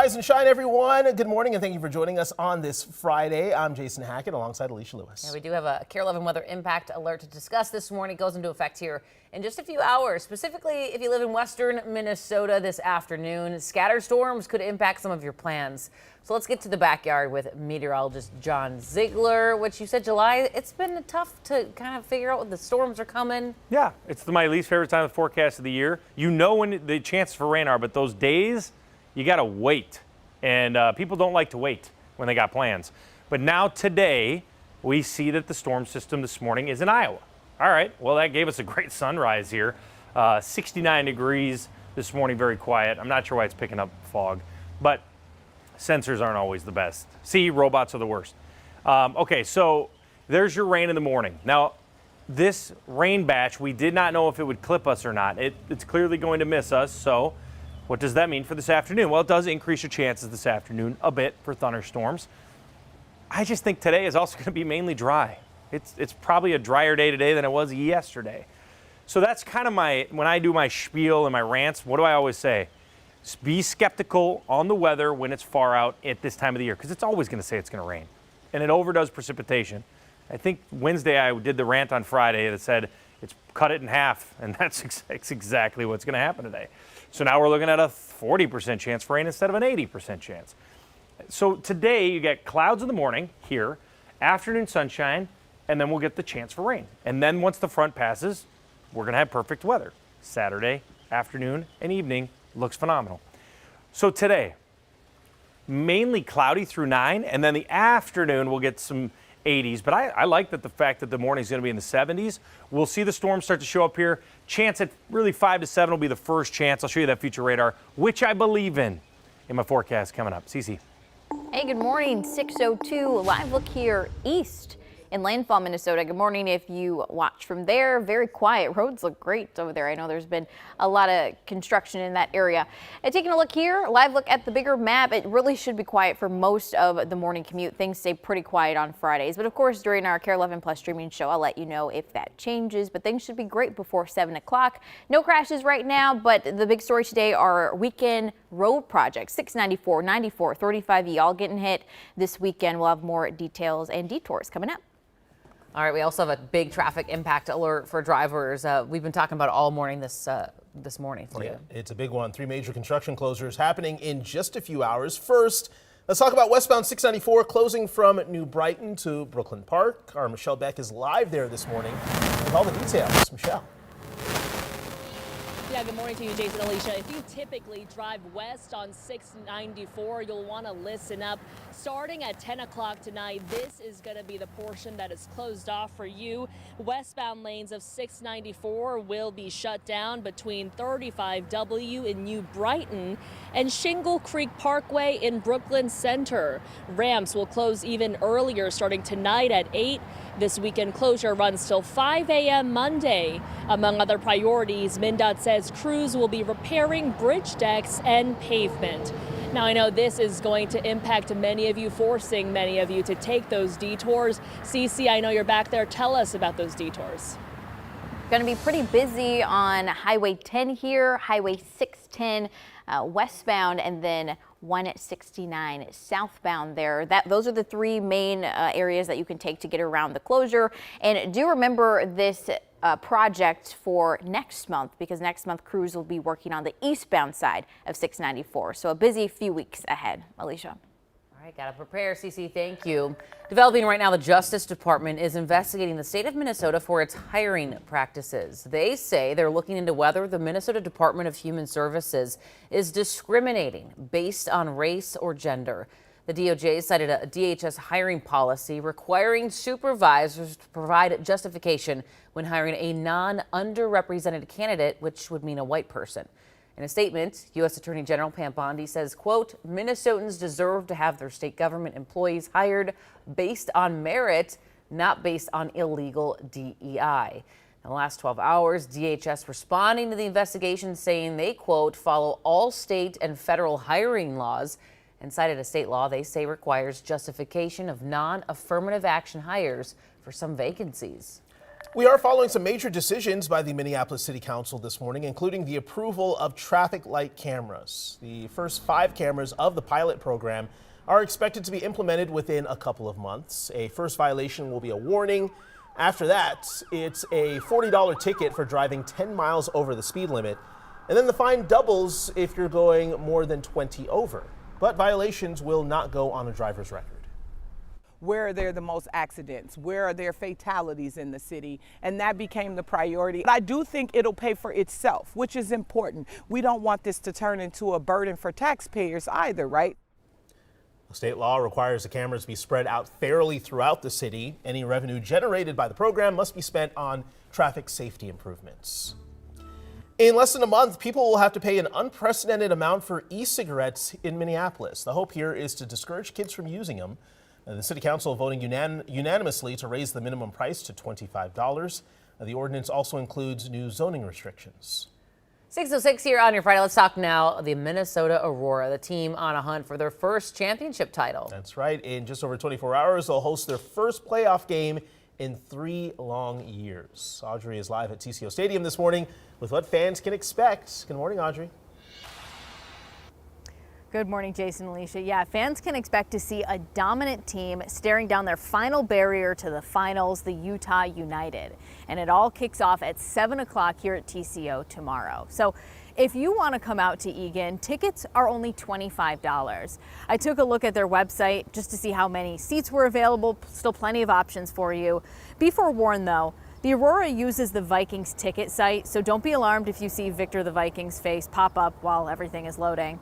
Rise and shine, everyone. Good morning, and thank you for joining us on this Friday. I'm Jason Hackett alongside Alicia Lewis. Yeah, we do have a KARE 11 weather impact alert to discuss this morning. It goes into effect here in just a few hours. Specifically, if you live in western Minnesota this afternoon, scattered storms could impact some of your plans. So let's get to the backyard with meteorologist John Ziegler, which you said July, it's been tough to kind of figure out when the storms are coming. Yeah, it's my least favorite time of the forecast of the year. You know when the chances for rain are, but those days, you got to wait. And people don't like to wait when they got plans. But now today, we see that the storm system this morning is in Iowa. All right, well, that gave us a great sunrise here. 69 degrees this morning, very quiet. I'm not sure why it's picking up fog, but sensors aren't always the best. See, robots are the worst. Okay, so there's your rain in the morning. Now, this rain batch, we did not know if it would clip us or not. It's clearly going to miss us, so what does that mean for this afternoon? Well, it does increase your chances this afternoon a bit for thunderstorms. I just think today is also going to be mainly dry. It's probably a drier day today than it was yesterday. So that's kind of when I do my spiel and my rants, what do I always say? Be skeptical on the weather when it's far out at this time of the year, because it's always going to say it's going to rain. And it overdoes precipitation. I think Wednesday I did the rant on Friday that said it's cut it in half, and that's exactly what's going to happen today. So now we're looking at a 40% chance for rain instead of an 80% chance. So today you get clouds in the morning here, afternoon sunshine, and then we'll get the chance for rain. And then once the front passes, we're going to have perfect weather. Saturday, afternoon, and evening looks phenomenal. So today, mainly cloudy through 9, and then the afternoon we'll get some 80s, but I like that the fact that the morning is going to be in the 70s. We'll see the storms start to show up here. Chance at really 5 to 7 will be the first chance. I'll show you that future radar, which I believe in my forecast coming up. Cece. Hey, good morning. 6:02 live look here east in Landfall, Minnesota. Good morning. If you watch from there, very quiet. Roads look great over there. I know there's been a lot of construction in that area. And taking a look here, live look at the bigger map, it really should be quiet for most of the morning commute. Things stay pretty quiet on Fridays. But of course, during our KARE 11 Plus streaming show, I'll let you know if that changes. But things should be great before 7 o'clock. No crashes right now, but the big story today are weekend road projects. 694, 94, 35E all getting hit this weekend. We'll have more details and detours coming up. All right, we also have a big traffic impact alert for drivers. We've been talking about it all morning this morning for you. It's a big one. 3 major construction closures happening in just a few hours. First, let's talk about westbound 694 closing from New Brighton to Brooklyn Park. Our Michelle Beck is live there this morning with all the details. Michelle. Yeah, good morning to you, Jason, Alicia. If you typically drive west on 694, you'll want to listen up. Starting at 10 o'clock tonight, this is going to be the portion that is closed off for you. Westbound lanes of 694 will be shut down between 35W in New Brighton and Shingle Creek Parkway in Brooklyn Center. Ramps will close even earlier, starting tonight at 8. This weekend closure runs till 5 a.m. Monday. Among other priorities, MnDOT says crews will be repairing bridge decks and pavement. Now, I know this is going to impact many of you, forcing many of you to take those detours. Cece, I know you're back there. Tell us about those detours. Going to be pretty busy on Highway 10 here, Highway 610 westbound, and then 169 southbound there. Those are the 3 main areas that you can take to get around the closure. And do remember this project for next month, because next month crews will be working on the eastbound side of 694. So a busy few weeks ahead. Alicia. All right, gotta prepare, Cece. Thank you. Developing right now, the Justice Department is investigating the state of Minnesota for its hiring practices. They say they're looking into whether the Minnesota Department of Human Services is discriminating based on race or gender. The DOJ cited a DHS hiring policy requiring supervisors to provide justification when hiring a non-underrepresented candidate, which would mean a white person. In a statement, U.S. Attorney General Pam Bondi says, quote, Minnesotans deserve to have their state government employees hired based on merit, not based on illegal DEI. In the last 12 hours, DHS responding to the investigation saying they, quote, follow all state and federal hiring laws, and cited a state law they say requires justification of non-affirmative action hires for some vacancies. We are following some major decisions by the Minneapolis City Council this morning, including the approval of traffic light cameras. The first 5 cameras of the pilot program are expected to be implemented within a couple of months. A first violation will be a warning. After that, it's a $40 ticket for driving 10 miles over the speed limit. And then the fine doubles if you're going more than 20 over. But violations will not go on a driver's record. Where are there the most accidents? Where are there fatalities in the city? And that became the priority. I do think it'll pay for itself, which is important. We don't want this to turn into a burden for taxpayers either, right? State law requires the cameras be spread out fairly throughout the city. Any revenue generated by the program must be spent on traffic safety improvements. In less than a month, people will have to pay an unprecedented amount for e-cigarettes in Minneapolis. The hope here is to discourage kids from using them. The City Council voting unanimously to raise the minimum price to $25. The ordinance also includes new zoning restrictions. 6:06 here on your Friday. Let's talk now the Minnesota Aurora, the team on a hunt for their first championship title. That's right. In just over 24 hours, they'll host their first playoff game in 3 long years. Audrey is live at TCO Stadium this morning with what fans can expect. Good morning, Audrey. Good morning, Jason and Alicia. Yeah, fans can expect to see a dominant team staring down their final barrier to the finals, the Utah United. And it all kicks off at 7 o'clock here at TCO tomorrow. So if you want to come out to Eagan, tickets are only $25. I took a look at their website just to see how many seats were available. Still plenty of options for you. Be forewarned though, the Aurora uses the Vikings ticket site, so don't be alarmed if you see Victor the Vikings face pop up while everything is loading.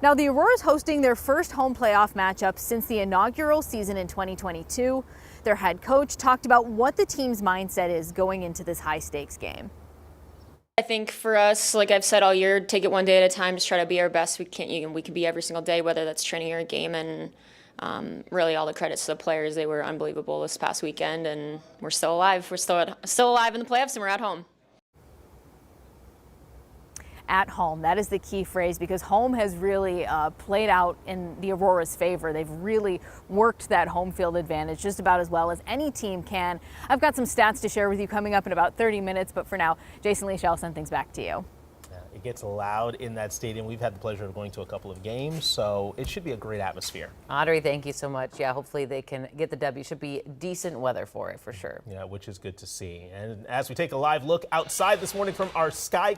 Now, the Aurora is hosting their first home playoff matchup since the inaugural season in 2022. Their head coach talked about what the team's mindset is going into this high-stakes game. I think for us, like I've said all year, take it one day at a time, just try to be our best we can be every single day, whether that's training or a game. And really all the credits to the players. They were unbelievable this past weekend, and we're still alive. We're still alive in the playoffs, and we're at home. At home, that is the key phrase, because home has really played out in the Aurora's favor. They've really worked that home field advantage just about as well as any team can. I've got some stats to share with you coming up in about 30 minutes, but for now, Jason Lee, I'll send things back to you. It gets loud in that stadium. We've had the pleasure of going to a couple of games, so it should be a great atmosphere. Audrey, thank you so much. Yeah, hopefully they can get the W. Should be decent weather for it, for sure. Yeah, which is good to see. And as we take a live look outside this morning from our sky